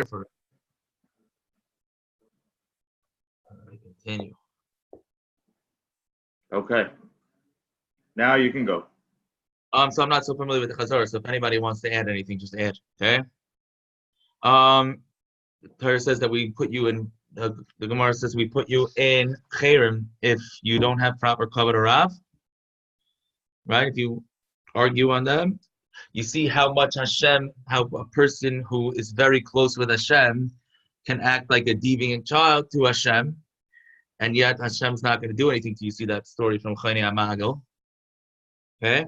for it. Continue. Okay. Now you can go. So I'm not so familiar with the Chazor, so if anybody wants to add anything, just add. Okay. The Torah says that we put you in. The Gemara says we put you in Keri if you don't have proper kavod harav. Right? If you argue on them, you see how much Hashem, how a person who is very close with Hashem can act like a deviant child to Hashem, and yet Hashem's not going to do anything to you. See that story from Chayni Amagel. Okay?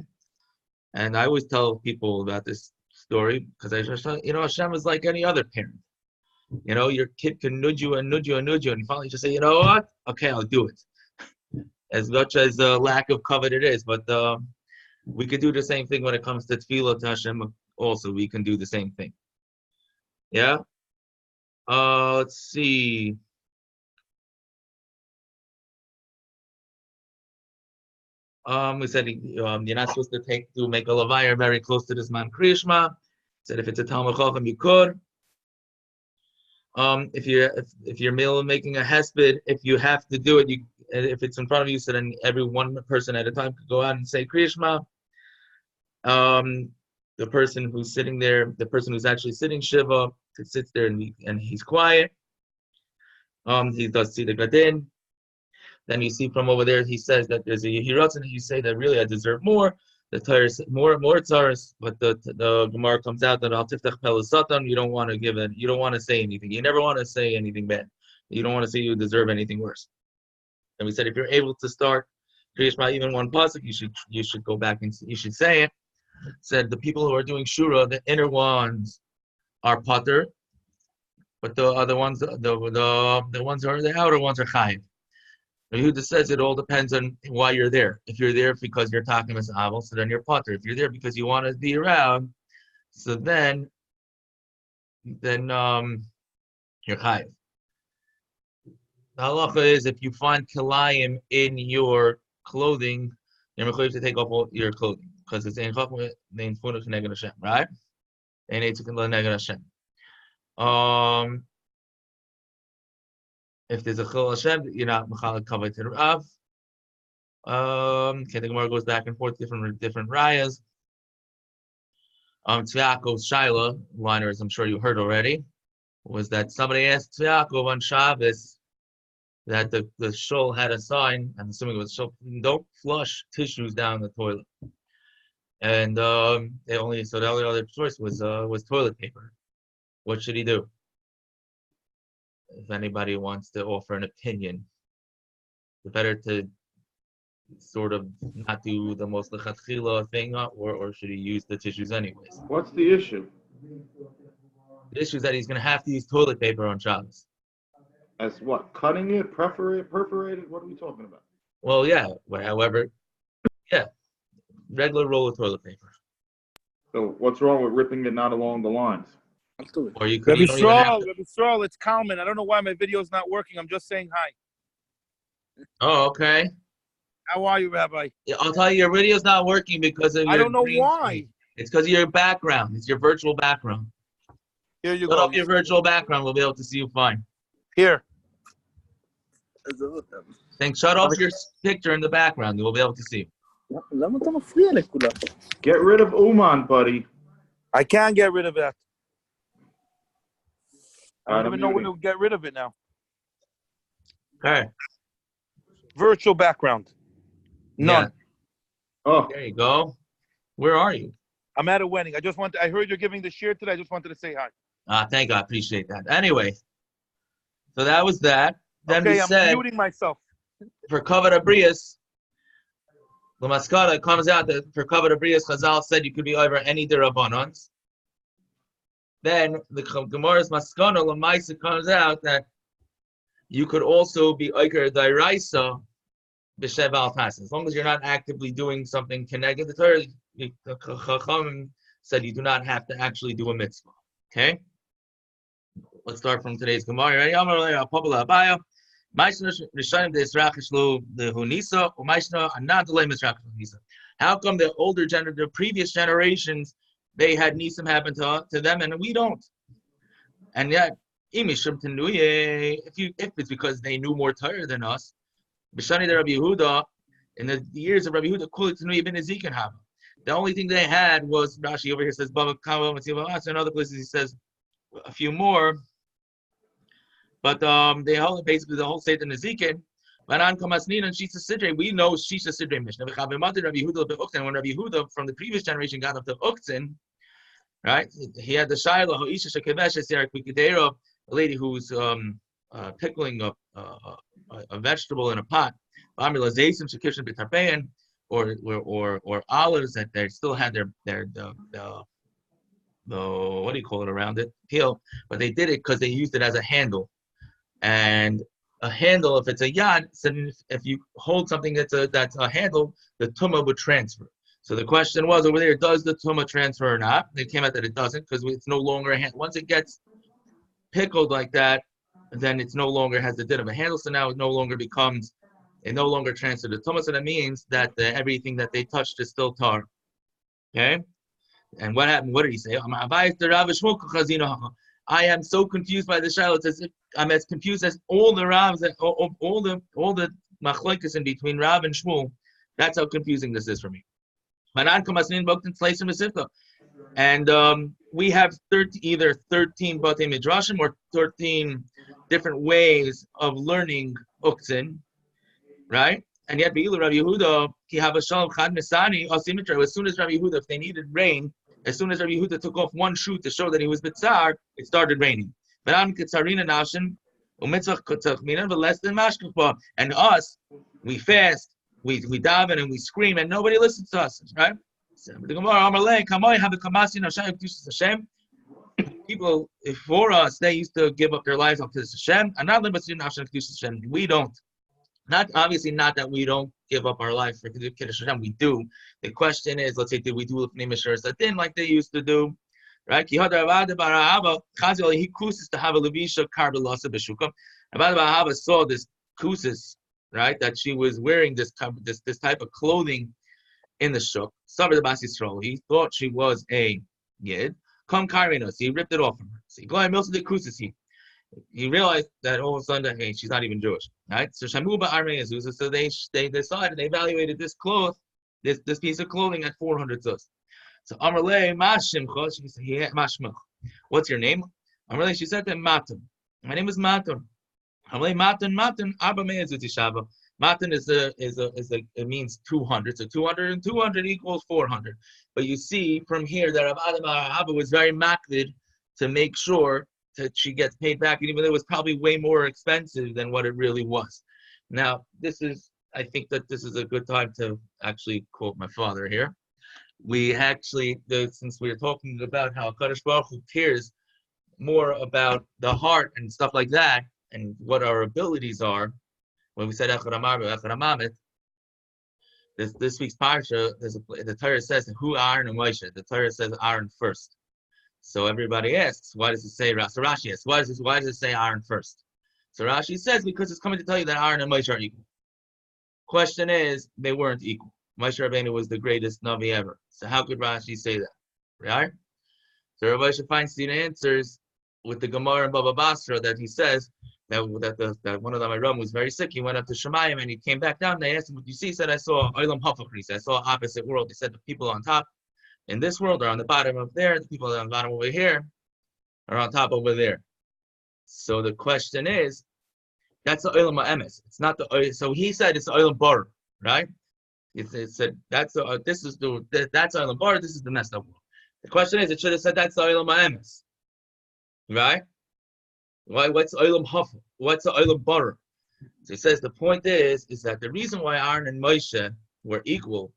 And I always tell people about this story because Hashem is like any other parent. Your kid can nudge you and nudge you and nudge you, and you finally just say, you know what? Okay, I'll do it. As much as the lack of covet it is, but we could do the same thing when it comes to tefillah to Hashem. Also, we can do the same thing. Yeah. Let's see. We said you're not supposed to make a levaya very close to this man Kriya Shema. Said if it's a Talmud Chacham, you could. If you're making a hesped, if you have to do it, if it's in front of you, so then every one person at a time could go out and say Kriya Shema. The person who's sitting there, the person who's actually sitting Shiva, sits there and he's quiet. He does see the Gadin. Then you see from over there, he says that there's a Yehiratz, and you say that really I deserve more. The Torah more tzaras, but the Gemara comes out that al tiftach pelasatan. You don't want to give it. You don't want to say anything. You never want to say anything bad. You don't want to say you deserve anything worse. And we said if you're able to start Kriya Shema even one pasuk, you should go back and you should say it. Said the people who are doing shura, the inner ones are pater, but the other ones, the ones who are the outer ones are chayiv. Yehuda says it all depends on why you're there. If you're there because you're talking as aval, so then you're pater. If you're there because you want to be around, so then you're chayiv. The halacha is if you find kilayim in your clothing, you're mechuyev to take off all your clothing because it's ein chachma nein funach neged Hashem, right? Ein etzik neged Hashem. If there's a chil Hashem, you're not mechalek kavod to Rav. The Gemara goes back and forth, different rayas. Tzviakov's shaila, liners, I'm sure you heard already, was that somebody asked Tzviakov on Shabbos that the shul had a sign, I'm assuming it was shul, don't flush tissues down the toilet. And the only other choice was toilet paper. What should he do? If anybody wants to offer an opinion, it's better to sort of not do the most lechatchila thing, or should he use the tissues anyways? What's the issue? The issue is that he's going to have to use toilet paper on Shabbos. As what? Cutting it, perforated? What are we talking about? Well, yeah. However, yeah, regular roll of toilet paper. So what's wrong with ripping it not along the lines? Or you could. Yisroel, it's Kalman. I don't know why my video is not working. I'm just saying hi. Oh, okay. How are you, Rabbi? Yeah, I'll tell you, your video's not working because of your. I don't know green why. Screen. It's because of your background. It's your virtual background. Here you Put go. up your virtual background. We'll be able to see you fine. Here. Then shut off your picture in the background. We'll be able to see you. Get rid of Uman, buddy. I can't get rid of that. I don't I'm even know when muting. to get rid of it now. Okay. Virtual background. None. Yeah. Oh, There you go. Where are you? I'm at a wedding. I heard you're giving the shir today. I just wanted to say hi. Thank God. Appreciate that. Anyway, so that was that. Then Okay, we I'm said muting myself. for kavod abrius, the maskara comes out that for kavod abrius, Chazal said you could be over any derabbanans. Then the Gemara's maskana lamaisa comes out that you could also be oiker dairaisa b'shev al tas. As long as you're not actively doing something connected to the Torah, the Chacham said you do not have to actually do a mitzvah. Okay? Let's start from today's Gemara. Ready? How come the older the previous generations, they had nisim happen to them and we don't? And yet, if it's because they knew more Torah than us, B'shani de Rabbi Yehuda, in the years of Rabbi Yehuda, the only thing they had was, Rashi over here says, in other places he says a few more, but they hold basically the whole state in Ezekiel. We know Shisha Sidre Mishna. When Rabbi Yehuda from the previous generation got up to Uktzin, right? He had the Shiloh, a lady who's pickling a vegetable in a pot, or olives that they still had the what do you call it around it, peel, but they did it because they used it as a handle. And a handle, if it's a yad, so if you hold something that's a handle, the tumah would transfer. So the question was over there, does the tumah transfer or not? It came out that it doesn't because it's no longer a hand. Once it gets pickled like that, then it's no longer has the din of a handle. So now it no longer transfers the tumah. So that means that everything that they touched is still tar. Okay. And what happened? What did he say? I am so confused by the Shiloh. It's as if I'm as confused as all the Ravs, all the machlokes in between Rav and Shmuel. That's how confusing this is for me. And we have either 13 Batei Midrashim or 13 different ways of learning Uktzin, right? And yet, Rabbi Yehuda, as soon as Rabbi Yehuda, if they needed rain, as soon as Rabbi Yehuda took off one shoe to show that he was bitzar, it started raining. And us, we fast, we daven, and we scream, and nobody listens to us, right? People before us, they used to give up their lives up to Hashem, and we don't. Not that we don't give up our life for kiddush Hashem. We do. The question is, let's say, did we do lifnei mishra sadin like they used to do, right? He kusis to have a levisha karbelasa b'shukam. Rabbi saw this kusis, right, that she was wearing this type of clothing in the shuk. He thought she was a yid. Come karinos. He ripped it off from her. See, go ahead, Milsa de kusis. He realized that all of a sudden, hey, she's not even Jewish, right? So Shamu ba'armei Azusa. So they decided, they evaluated this piece of clothing at 400 zuz. So Amarle Mashimcha, she said, Mashmach. What's your name? Amarle, she said to him, Matan. My name is Matan. Amarle Matan, Arba Me'azuti Shava. Matan it means 200. So 200 and 200 equals 400. But you see from here that Abba was very makvid to make sure that she gets paid back, even though it was probably way more expensive than what it really was. Now, I think that this is a good time to actually quote my father here. We actually, since we are talking about how Kadosh Baruch Hu cares more about the heart and stuff like that, and what our abilities are, when we said Echad Amar Echad Amamet, this week's parsha, the Torah says who Aaron and Moshe. The Torah says Aaron first. So everybody asks, why does it say, so Rashi asks, why does it say Aaron first? So Rashi says, because it's coming to tell you that Aaron and Moshe are equal. Question is, they weren't equal. Moshe Rabbeinu was the greatest Navi ever. So how could Rashi say that? Right? So Rabbi Feinstein answers with the Gemara in Baba Basra that he says that one of the Ram was very sick. He went up to Shemayim and he came back down. And they asked him, what do you see? He said, I saw Olam Hafach. He said, I saw opposite world. They said the people on top in this world are on the bottom of there. The people on the bottom over here are on top over there. So the question is, that's the Olam Ha'emes. It's not the. So he said it's the Olam Bar, right? It said that's Olam Bar. This is the messed up world. The question is, it should have said that's the Olam Ha'emes, right? Why? What's Olam Hafach? What's the Olam Bar? So he says the point is that the reason why Aaron and Moshe were equal,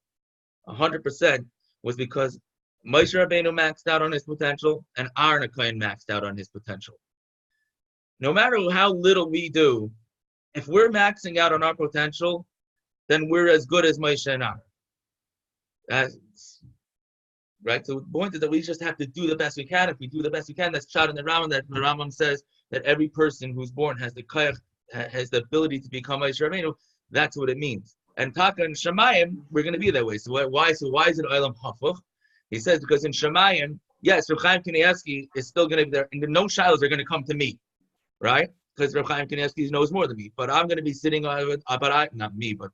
100%, was because Moshe Rabbeinu maxed out on his potential and Aaron HaKohen maxed out on his potential. No matter how little we do, if we're maxing out on our potential, then we're as good as Moshe and Aaron. That's right. So the point is that we just have to do the best we can. If we do the best we can, that's shot in the Rambam. That the Rambam says that every person who's born has the koyach, has the ability to become Moshe Rabbeinu. That's what it means. And Taka and Shemayim, we're going to be that way. So why is it Olam Hafach? He says because in Shemayim yes, Reb Chaim Kanievsky is still going to be there, and no shilos are going to come to me, right? Because Reb Chaim Kanievsky knows more than me. But I'm going to be sitting on, not me, but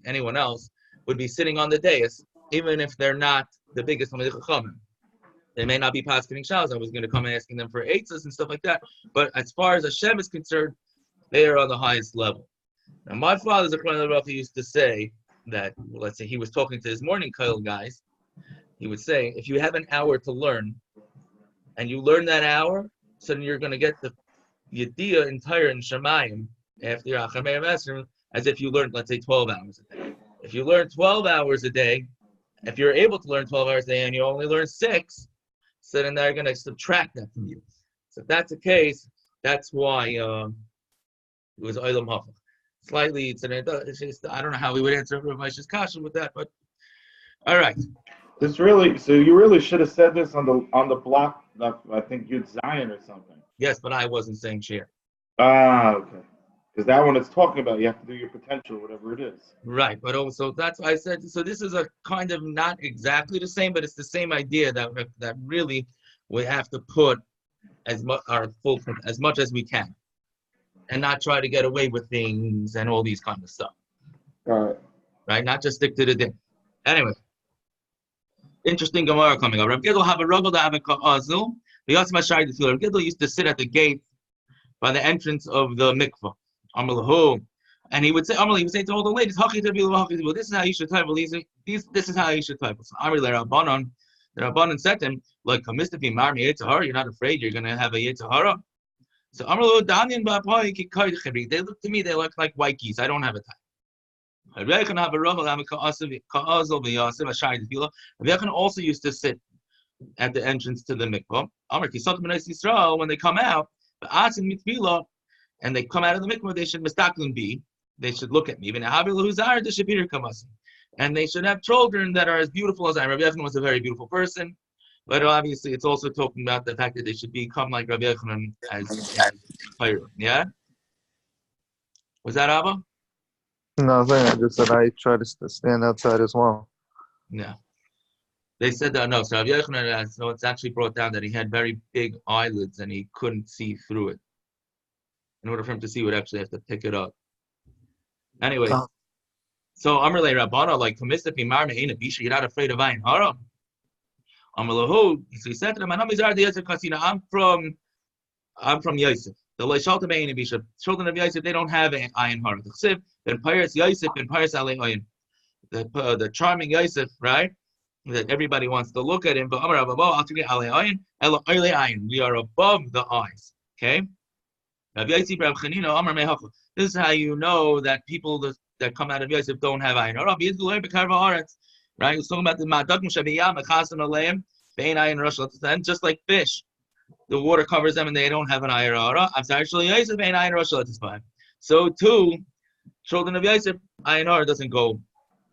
anyone else would be sitting on the dais, even if they're not the biggest Talmidei Chachamim. They may not be paskening shilos. I was going to come asking them for eitzes and stuff like that. But as far as Hashem is concerned, they are on the highest level. Now, my father, Zechron Baruch, used to say that, let's say he was talking to his morning kol guys, he would say, if you have an hour to learn, and you learn that hour, so then you're going to get the Yediyah entire in Shemayim after your Achamei Mesrim, as if you learned, let's say, 12 hours a day. If you learn 12 hours a day, if you're able to learn 12 hours a day and you only learn 6, so then they're going to subtract that from you. So if that's the case, that's why it was Olam Hafach. Slightly, it's just, I don't know how we would answer Rav Moshe's kasha with that, but all right. So you really should have said this on the block. I think Yud Zion or something. Yes, but I wasn't saying share. Okay. Because that one it's talking about, you have to do your potential, whatever it is. Right, but also that's why I said. So this is a kind of not exactly the same, but it's the same idea that really we have to put as much as we can, and not try to get away with things and all these kind of stuff. All right. Right, not just stick to the din. Anyway, interesting Gemara coming up. Rav Gidl have a ruggle to have a ka'azul. The Yosef Mashari the Rav Gidl used to sit at the gate by the entrance of the mikvah. And he would say to all the ladies, this is how you should type. This is how you should type. So the Rabbanan said to him, like, you're not afraid you're going to have a hara? So they look to me, they look like white geese. I don't have a type. Rebbe also used to sit at the entrance to the mikvah. When they come out, and they come out of the mikvah, they should they should look at me. And they should have children that are as beautiful as I am. Rabbi Yochanan was a very beautiful person, but obviously it's also talking about the fact that they should become like Rabbi Yochanan as hara. Yeah? Was that Abba? No, I just said I try to stand outside as well. Yeah. They said that, no, so Rabbi Yochanan, so it's actually brought down that he had very big eyelids and he couldn't see through it. In order for him to see, he would actually have to pick it up. Anyway, so Amrle Rabbana, like, you're not afraid of ayin hara? So he said to them, I'm from Yosef. The children of Yosef, they don't have an ayin hara. The charming Yosef, right? That everybody wants to look at him, but we are above the eyes. Okay? This is how you know that people that come out of Yosef don't have ayin hara. Right? It's talking about the just like fish, the water covers them and they don't have an ayin hara. So too, children of Yosef, ayin hara doesn't go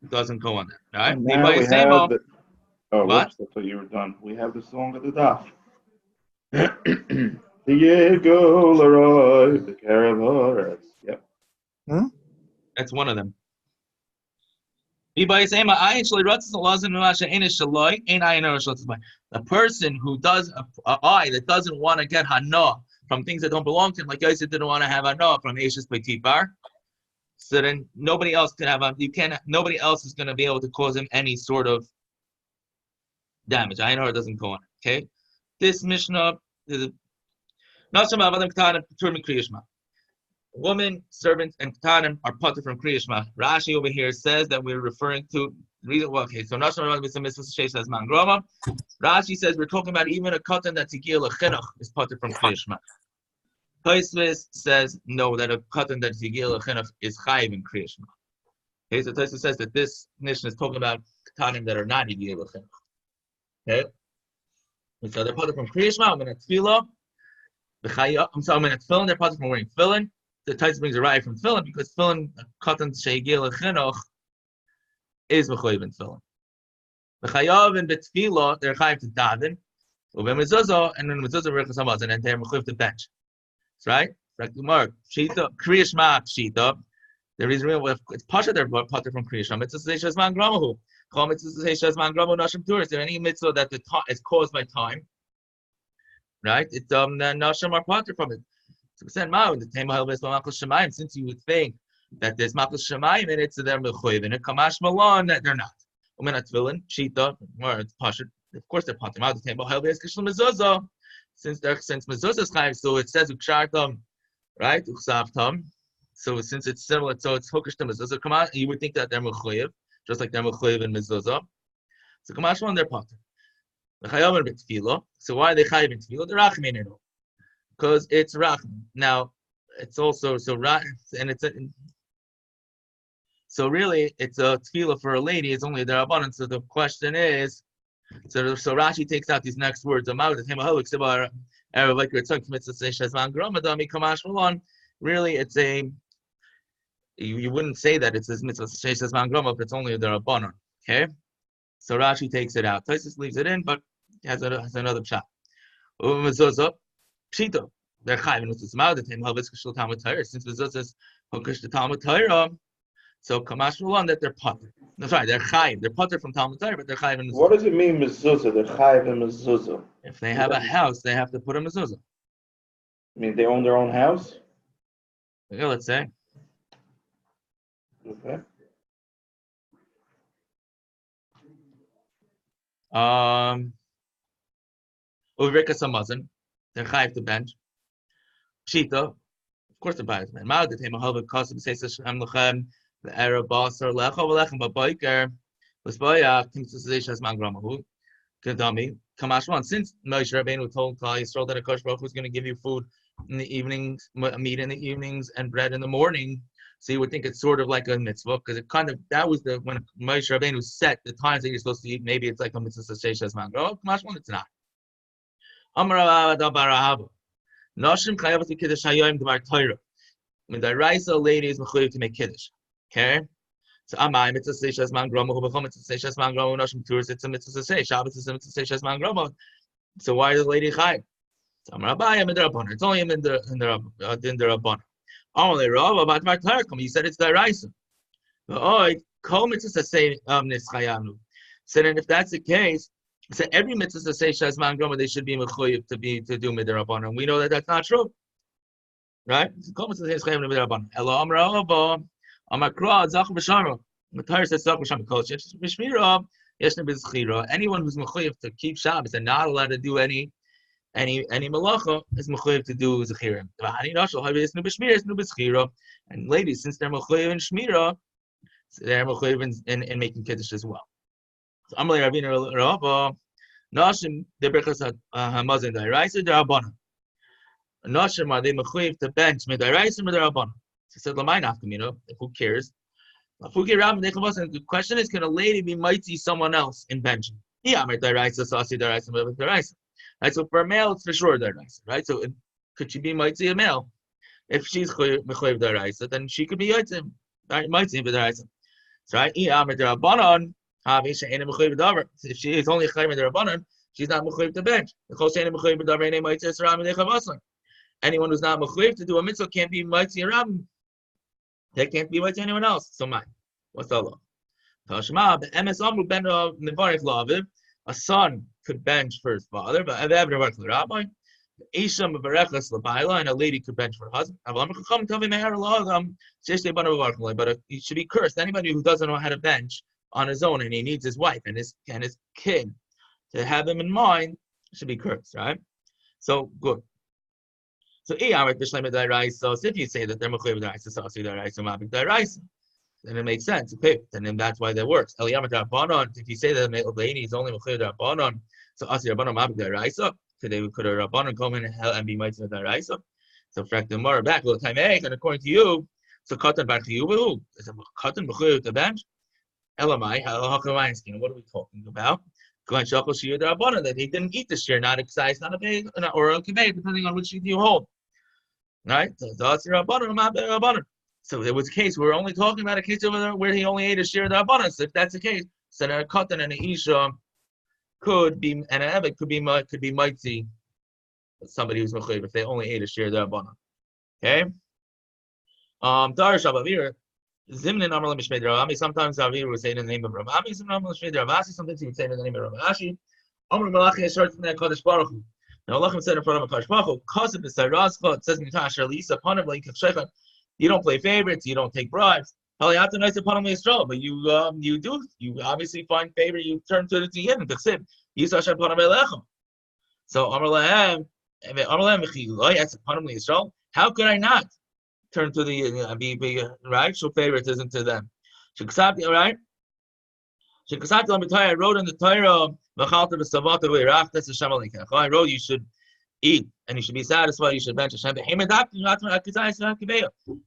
on there. Right? Now we have the, what? Whoops, I thought you were done. We have the song of the Daf. The Yigol arrived, the Keri. Yep. That's one of them. The person who does an eye that doesn't want to get hana from things that don't belong to him, like Yosef didn't want to have hana from Eshes B'Tifar, so then nobody else can have nobody else is going to be able to cause him any sort of damage. Ayin hara doesn't go on it. Okay, this Mishna is woman, servants, and Tanaim are potter from Kriya Shema. Rashi over here says that we're referring to reason. Well, okay, so Rashi says we're talking about even a katan that's igil chinuch is potter from Kriya Shema. Tosfos says no, that a katan that's igil chinuch is chayiv in Kriya Shema. Okay, so Tosfos says that this Mishna is talking about katanim that are not igil chinuch. Okay, so they're potter from Kriya Shema. I'm in a tefillah. I'm in a tefillin. They're potter from wearing tefillin. The Tosfos brings a raya from tefillin because tefillin katan sheigil chinuch is mechoyev in tefillin. V'chayav and betefillah they're chayiv to daven, u'b'mezuzah and then mezuzah rechas hamaz and then they're mechoyev to bench. That's right. Like Gemara, Pshita, Kriya Shema Pshita. The reason it's pasha they're potter from Kriya Shema. It's a Shesman Gramahu. Is there any mitzvah that the time is caused by time? Right? It's nashim are potter from it. So since you would think that there's makos shemayim in it, so they're mechuyev in it. Kamash malon that they're not. Tefilin, shita, or it's pashut. Of course they're potter. Since mezuzah is chayiv, so it says ukshartam, right? Uksavtam. So since it's similar, so it's hokish to mezuzah. Come on, you would think that they're mechuyev, just like they're mechuyev in mezuzah. So kamash malon they're potter. So why are they chayiv in tefillah? They're rachmin. Because it's rachmin. Now, it's also and it's so really it's a tefillah for a lady. It's only their abundance. So the question is, so Rashi takes out these next words. Really, it's a you wouldn't say that it's this mitzvah if it's only their abundance. Okay, so Rashi takes it out. Taisus leaves it in, but has another pshat. Pshita, they're chayiv with this mouth. Since mezuzah is hokish to Talmud Torah, so kamash malon that they're potter. No, sorry, they're chayiv. They're potter from Talmud Torah, but they're chayiv in mezuzah. What does it mean mezuzah? They're chayiv in mezuzah. If they have a house, they have to put a mezuzah. I mean, they own their own house. Yeah, let's say. Okay. Uvrika samazin. They're chayiv to bench. Pshita, of course they're biased. Man, ma'od the mahalva kasim says Hashem lechem the Arab basar lecha v'lechem b'boiker l'sboya kimtzusay shazman gramahu kadami kamashwan. Since Moshe Rabbeinu told klal Yisroel that Akash Baruch Hu is going to give you food in the evenings, meat in the evenings, and bread in the morning, so you would think it's sort of like a mitzvah because it kind of that was the when Moshe Rabbeinu set the times that you're supposed to eat. Maybe it's like a mitzvah shazman gramahu. Kamashwan, it's not. Amar Barahava. Nashim chayav to kiddush hayom dvar Torah. When the raisa lady is mechuyev to make kiddush. Okay. So amai mitzvah say shazman grama. Hubachom mitzvah say shazman grama. Nashim tours it's a mitzvah say Shabbos is a mitzvah say shazman grama. So why is the lady chayav? So Amar Abayim in the Rabbanon. It's only in the Rabbanon. Only Rav about dvar Torah. You said it's the raisa. But kol mitzvah say nischayanu. So then if that's the case. So every mitzvah to say shazman groma, they should be mechuyev to do midrabanan. And we know that that's not true, right? Elo amra amakra zach b'shara. The Torah says zach b'shara kol shemishmira yeshna b'zchira. Anyone who's mechuyev to keep Shabbos and not allowed to do any malacha is mechuyev to do zechirim. And ladies, since they're mechuyev in shmira, they're mechuyev in making kiddush as well. So Amalei Ravina Rabba Nashim the Berachos Hamazon Da'iraisa Da'Rabbanan. Nashim are they mechuyev to bench Da'iraisa Da'Rabbanan. He said Lamai Nafkamino. Who cares? The question is, can a lady be motzi someone else in benching? Yeah, Da'iraisa Sasi Da'iraisa Da'iraisa. Right. So for a male, it's for sure Da'iraisa. Right. So could she be motzi a male? If she's mechuyev Da'iraisa, then she could be motzi Da'iraisa. So right. Da'Rabbanan. If she is only chayiv derabanan, she's not mechuyev to bench. Anyone who's not mechuyev to do a mitzvah can't be motzi aram. They can't be motzi anyone else. So mine. What's the law? A son could bench for his father, but and a lady could bench for her husband. But he should be cursed. Anybody who doesn't know how to bench on his own and he needs his wife and his kid to have him in mind should be cursed, right? So good. So if you say that they're mechuyev deraisa, then it makes sense. Okay, then that's why that works. If you say that the lady is only mechuyev derabanan, so asi rabbanan mabik deraisa, could a rabbanan come in and be mitzvah deraisa? So frak the more back little time and according to you, so katan bar chiyuv is a katan mechuyev to bench. Elamai, what are we talking about? That he didn't eat this year, not a size, not a big, or a kibay, depending on which sheet you hold. Right? So there was a case we're only talking about a case over there where he only ate a share of the abundance. If that's the case, so then a katan and an isha could be, and an evet could be motzi, somebody who's mechuyev if they only ate a share of the abundance. Okay. Dar Shabavir. Zimnin Amar Mishmei Ravami. Sometimes Avir would say in the name of Ravami. Sometimes he would say in the name of Ravashi. Amar Malachi Yeshar Tnei Kodesh Baruch Hu. Now Allah said in front of Kodesh Baruch Hu, Kasev B'Sayrazcha. It says in Yitash Lisa Panav Leikach Shechan. You don't play favorites. You don't take bribes. Haliyata Nice Panav Yisrael. But you do. You obviously find favor. You turn to the Yid and Tachsib. Yisrael Panav Elechem. So Amar Lahem. How could I not turn to the be right? Show favoritism to them. Right? I wrote in the Torah, I wrote you should eat and you should be satisfied. You should bench Hashem.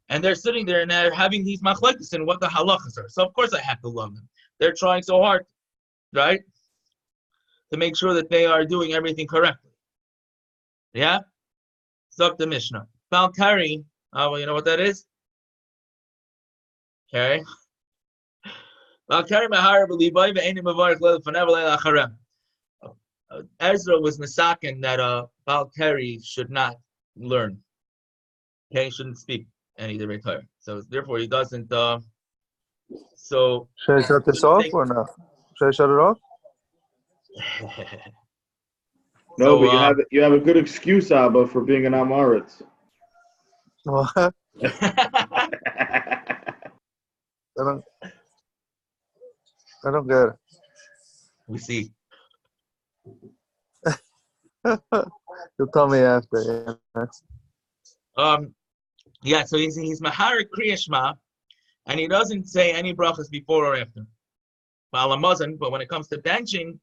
And they're sitting there and they're having these machlekes and what the halachos are. So of course I have to love them. They're trying so hard, right, to make sure that they are doing everything correctly. Yeah? Zok the Mishna. Baal Keri. Well, you know what that is? Keri. Baal Keri hara b'libay ve'enim mevarich leil fanav leil acharem. Ezra was misaken that Baal Keri should not learn. Okay, he shouldn't speak any Divrei Torah. So therefore he doesn't. So Should I shut this off or not? Should I shut it off? No, but you have a good excuse, Abba, for being an Amoritz. What? I don't get it. We see. You'll tell me after. Yeah. So he's mahara kriya Shema, and he doesn't say any brachas before or after. But when it comes to benching,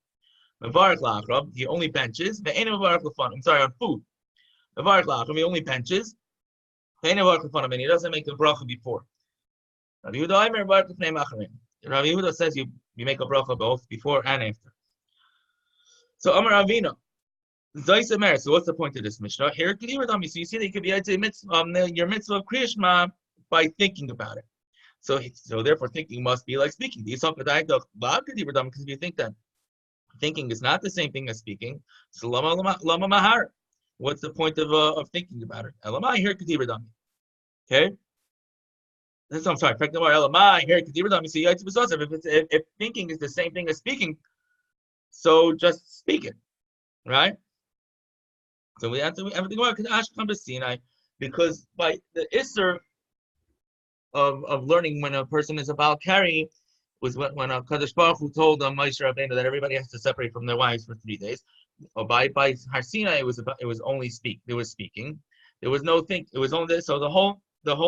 he only benches. I'm sorry, on food. He only benches. And he doesn't make the bracha before. Rabbi Yehuda says you make a bracha both before and after. So Amar Avino. So what's the point of this Mishnah? Here, so you see that you could be your mitzvah of Kriya Shema by thinking about it. So therefore thinking must be like speaking. Because if you think that thinking is not the same thing as speaking, so lama mahar. What's the point of thinking about it? Elamai here k'diradami. Okay. I'm sorry. Elamai here k'diradami. So if thinking is the same thing as speaking, so just speak it, right? So we have to everything about Sinai because by the isser of learning when a person is a baal Keri was when Kadosh Baruch Hu told Moshe Rabbeinu that everybody has to separate from their wives for 3 days. By Har Sinai, it was only speak. There was speaking. There was no think. It was only this. So the whole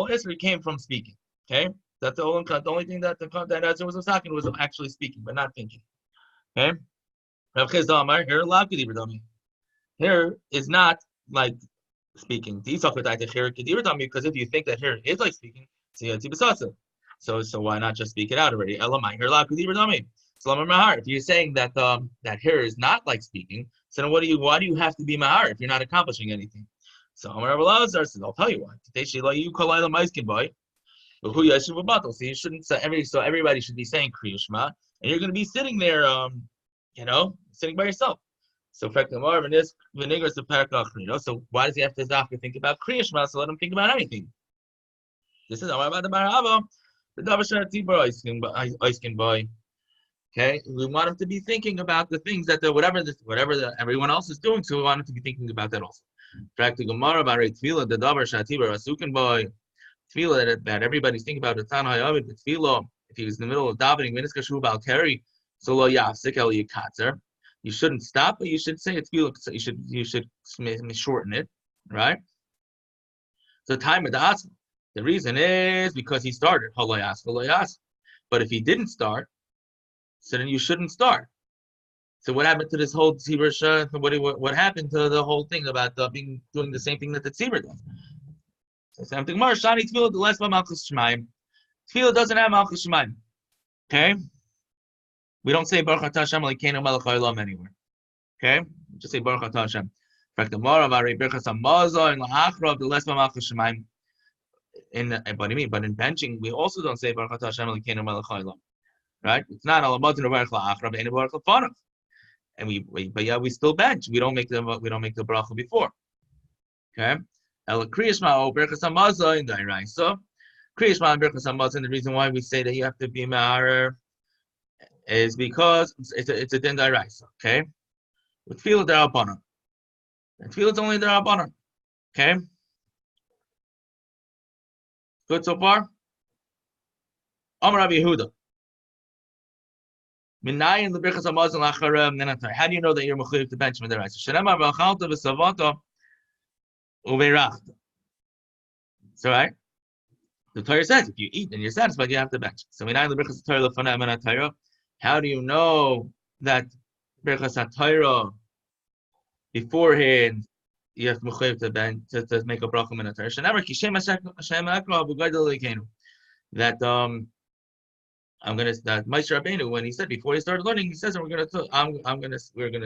history came from speaking. Okay, that's the only thing that Ezra was talking was actually speaking, but not thinking. Okay, here is not like speaking. Because if you think that here is like speaking, so why not just speak it out already? If you're saying that that here is not like speaking, so then why do you have to be mahar if you're not accomplishing anything? So Amar Elazar says, I'll tell you why. So you shouldn't say so everybody should be saying Kriya Shema, and you're going to be sitting there, sitting by yourself. So so why does he have to think about Kriya Shema? So let him think about anything. This is Amar the Barhava. Okay, we want him to be thinking about the things that whatever everyone else is doing, so we want him to be thinking about that also. Gemara tefillah that everybody's thinking about the Tanaim, the tefillah. If he was in the middle of davening, Baal Keri, so lo yafsik el yikatzer. You shouldn't stop, but you should say it. You should shorten it, right? So time of the reason is because he started. But if he didn't start, so then you shouldn't start. So what happened to this whole tzibur? What happened to the whole thing about doing the same thing that the tzibur does? So something more. Shani tefillah the less malchus shemaim. Tefillah doesn't have malchus shemaim. Okay, we don't say Baruch Atah Hashem Elokeinu Melech Haolam anywhere. Okay, we just say Baruch Atah Hashem. In fact, the Gemara Varei Birchas Moser and La'achrav the less malchus shemaim. But in benching we also don't say Baruch Atah Hashem Elokeinu Melech Haolam. Right? It's not Alamot and Baruch La'achrav and Baruch La'fanav. And we still bench. We don't make the bracha before. Okay. El Kriya Shema o Birchas Hamazon in Dairaisa. Kriya Shema and Berachos HaMazon, the reason why we say that you have to be ma'arer is because it's a din d'oraisa, okay? With tefillah d'Rabbanan. And tefillah is only d'Rabbanan, okay? Good so far? Amar Rabbi Yehuda. Minayin leberachos hamazon lachara menatar. How do you know that you're mechuyev to bench midaraisa? Shenamar v'achalta v'savata uveirachta. So right, the Torah says if you eat and you're satisfied, you have to bench. So minayin leberachos haTorah lefanei menatar. How do you know that berachos haTorah beforehand you have mechuyev to bench to make a bracha menatar? Shenamar ki Shema akra v'gadol lekeinu. That that Mosher Rabbeinu, when he said before he started learning, he says we're gonna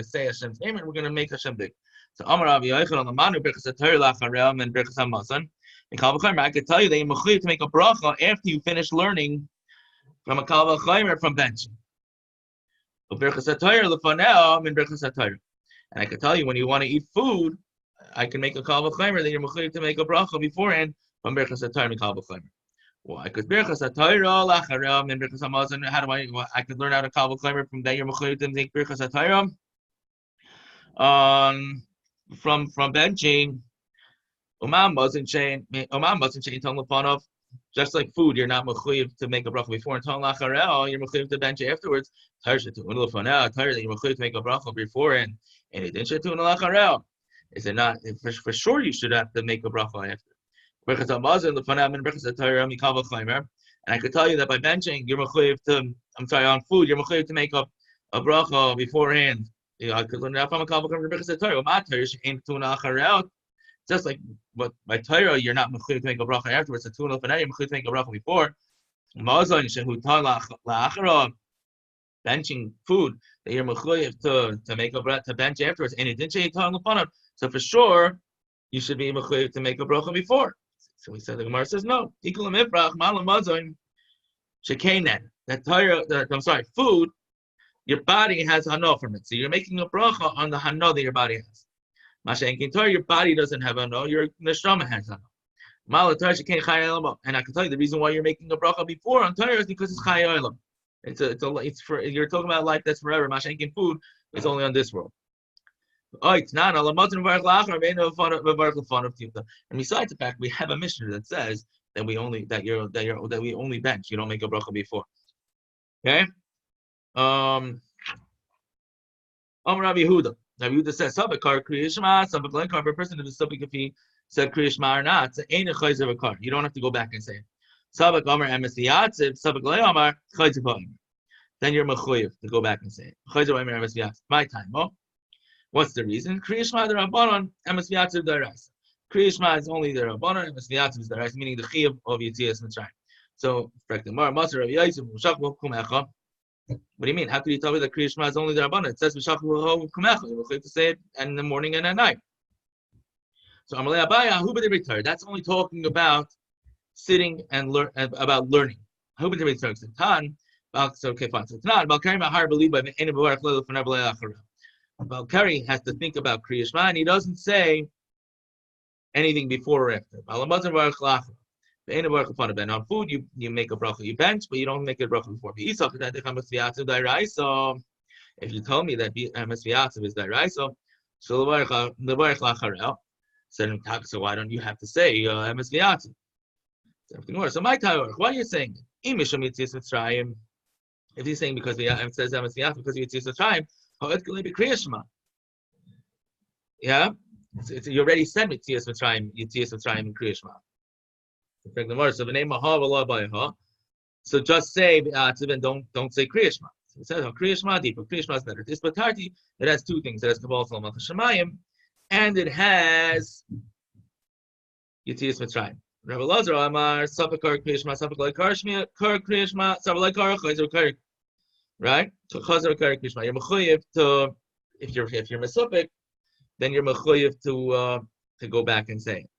say Hashem's name and we're gonna make Hashem big. So Amar Rabbi Yochanan on the manu berachos haTorah la'acharem and berachos hamazon. And kal v'chomer, I could tell you that you're mechuyev to make a bracha after you finish learning from a kal v'chomer from benching. Berachos haTorah lefanei and berachos haTorah. And I could tell you when you want to eat food, I can make a kal v'chomer that you're mechuyev to make a bracha beforehand from berachos haTorah and kal v'chomer. Well, I could berachos haTorah la'acharem and berachos hamazon. How do I could learn how to kal v'chomer from that you're mechuyev to make berachos haTorah from benching. Umam mustn't change ton lepanov. Just like food, you're not mechuyev to make a bracha before and ton la'acharel, you're mechuyev to bench afterwards. Torah she'tu'un lefanei, Torah that you're mechuyev to make a bracha before and it didn't she'tu'un la'acharel. Is it not? For sure, you should have to make a bracha after. And I could tell you that by benching, you're mechuyev to. On food, you're mechuyev to make a bracha beforehand. I could learn that from a kal v'chomer berachos haTorah. Just like but by Torah, you're not mechuyev to make a bracha afterwards. You're mechuyev to make a bracha before. Benching food that you're mechuyev to make a bracha to bench afterwards, and it didn't say so for sure you should be mechuyev to make a bracha before. So we said the Gemara says no. That Torah, food, your body has hana from it. So you're making a bracha on the hana that your body has. Mashenkin Torah, your body doesn't have hana, your neshama has hana. And I can tell you the reason why you're making a bracha before on Torah is because it's chai olam. It's for you're talking about life that's forever. Mashenkin food is only on this world. And besides the fact, we have a Mishna that says that we only bench. You don't make a bracha before. Okay. Rabbi Yehuda. Rabbi Yehuda says, "Sabakar Kriya Shema, Sabakar Kar." For a person to be sabak if he said Kriya Shema or not, so ain't a chayzer of a car. You don't have to go back and say it. Sabak Amar Emes V'Yatziv, Sabak Lei Amar Chayzer V'Amar. Then you're mechuyev to go back and say it. Chayzer V'Amar Emes V'Yatziv. My time, oh. What's the reason? Kriya Shema the Rabbanon, Emes V'Yatziv d'Oraisa. Kriya Shema is only the Rabbanon, Emes V'Yatziv is d'Oraisa, meaning the chiyuv of Yitzias Mitzrayim. So, correct the moser of Yosef, V'Shachvu Kumecha. What do you mean? How could you tell me that Kriya Shema is only the Rabbanon? It says V'Shachvu Kumecha. You're mechuyev to say it in the morning and at night. So, Amalei Abaya, Hu B'Dei B'Torah. That's only talking about sitting and about learning. Hu B'Dei B'Torah. Tan. So, okay, fine. So, Tanan. Baal Keri Mahar B'Li By V'Einu B'Varach Lo L'Fanav B'Lei Acharah. Well, Keri has to think about Kriya Shema, and he doesn't say anything before or after. On food, you make a bracha, you bench, but you don't make a bracha before. If you told me that Emes V'Yatziv is d'Oraisa, so why don't you have to say Emes V'Yatziv? So my Torah, why are you saying if he's saying because it says Emes V'Yatziv because of Yitzias Mitzrayim, it can be Kriya Shema. Yeah, you already said Yitzias Mitzrayim and Kriya Shema. So the name of ha. So just say and don't say Kriya Shema. So it says Kriya Shema deeper. Kriya Shema is better. This Batarti, it has two things. It has Kabbalah Salam Shemayim, and it has Yitzias Mitzrayim. Rabbi Lazar Amar Sapakar Kriya Shema Sapakar Kriya Shema Sapakar Chayzer Keri. Right? So Chazar Keri Kriya Shema. You're mechuyev to if you're mesupik, then you're mechuyev to go back and say it.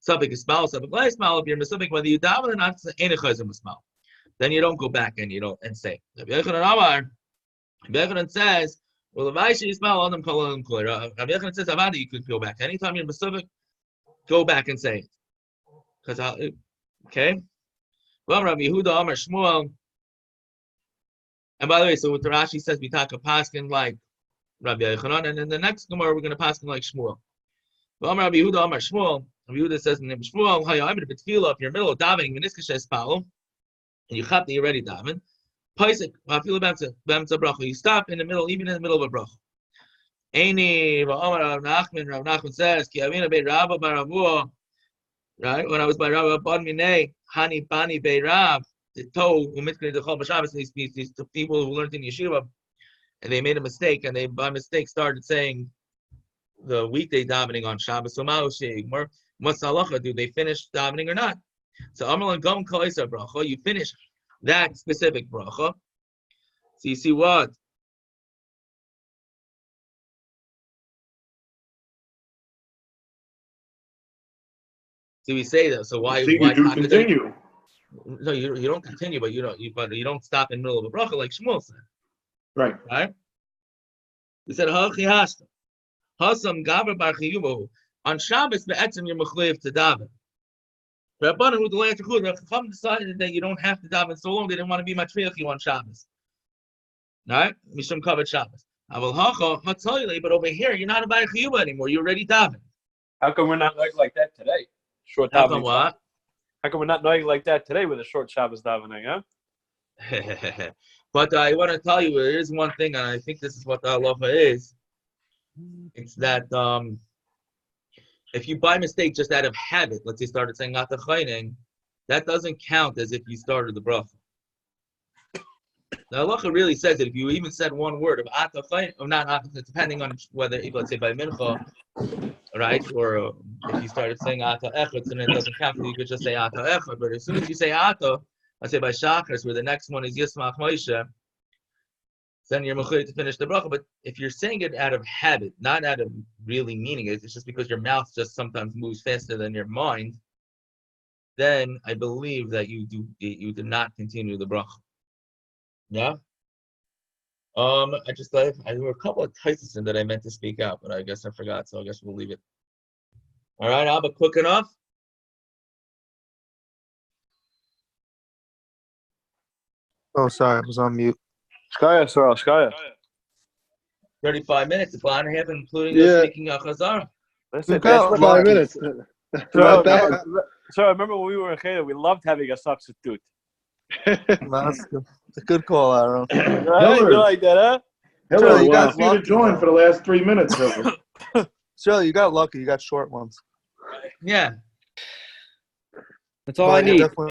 Sapik is small, sapik less small. If you're mesupik, whether you daven or not, ain't a chazar small. Then you don't go back and say. Rabbi Yochanan says, well, if I see small, Adam kol Adam kol. Rabbi Yochanan says, Avadi, you could go back. Anytime you're mesupik, go back and say it. Okay. Rabbi Yehuda Amar Shmuel. And by the way, so what the Rashi says, we talk a paskin like Rabbi Yochanan, and in the next Gemara we're going to paskin like Shmuel. Amar Rabbi Yehuda Amar Shmuel. Rabbi Yehuda says in the name of Shmuel, if you're in the middle of davening, and you chap that you're ready daven, you stop in the middle, even in the middle of a bracha. Rav Nachman says, right? When I was by Rav Ban Minei, Hani Bani Bei Rav, the toe who mitzvah the Chol Shabbos, these people who learned in yeshiva, and they made a mistake, and they by mistake started saying the weekday davening on Shabbos. So what's the halacha? Do they finish davening or not? So Amalan Gam Kaisa bracha, you finish that specific bracha. So you see what? So we say that. So why you do continue? No, you don't continue, but you don't stop in the middle of a bracha like Shmuel said. Right. Right? We said Hachi Hashta. Hasam Gaber Bar Chiyubahu. On Shabbos be'etzem you're mechuyev to daven. Rabbanan who the land to chud, Chacham decided that you don't have to daven so long. They didn't want to be matriach you on Shabbos. Right? Mishum covered Shabbos. Aval Hacha Hatzayli, but over here you're not a Bar Chiyuba anymore. You're already daven. How come we're not like that today? Short How come what? How come we're not knowing like that today with a short Shabbos davening, huh? But I want to tell you, there is one thing, and I think this is what the halacha is. It's that if you by mistake, just out of habit, let's say started saying Ata Chayning, that doesn't count as if you started the bracha. The halacha really says that if you even said one word of Ata Chayning, or not Ata, depending on whether, let's say by Mincha, right, or if you started saying Ata Echad, then it doesn't count, you could just say Ata Echad. But as soon as you say Ata, let's say by Shachris, where the next one is Yismach Moshe, then you're mechuyev to finish the bracha. But if you're saying it out of habit, not out of really meaning it, it's just because your mouth just sometimes moves faster than your mind, then I believe that you did not continue the bracha. Yeah. There were a couple of titles that I meant to speak out, but I guess I forgot, so I guess we'll leave it. All right, Abba, quick enough. Oh, sorry, I was on mute. Shkaya, Sorrel, Shkaya. 35 minutes, a and a half, including us speaking a chazara. Listen, got 5 minutes. So I remember when we were in Keri, we loved having a substitute. That's good. It's a good call, Aaron. Right? You like that, huh? Hello, you you got asked you to lucky, join though. for the last 3 minutes. Shirley, you got lucky. You got short ones. Yeah. That's all I need. Definitely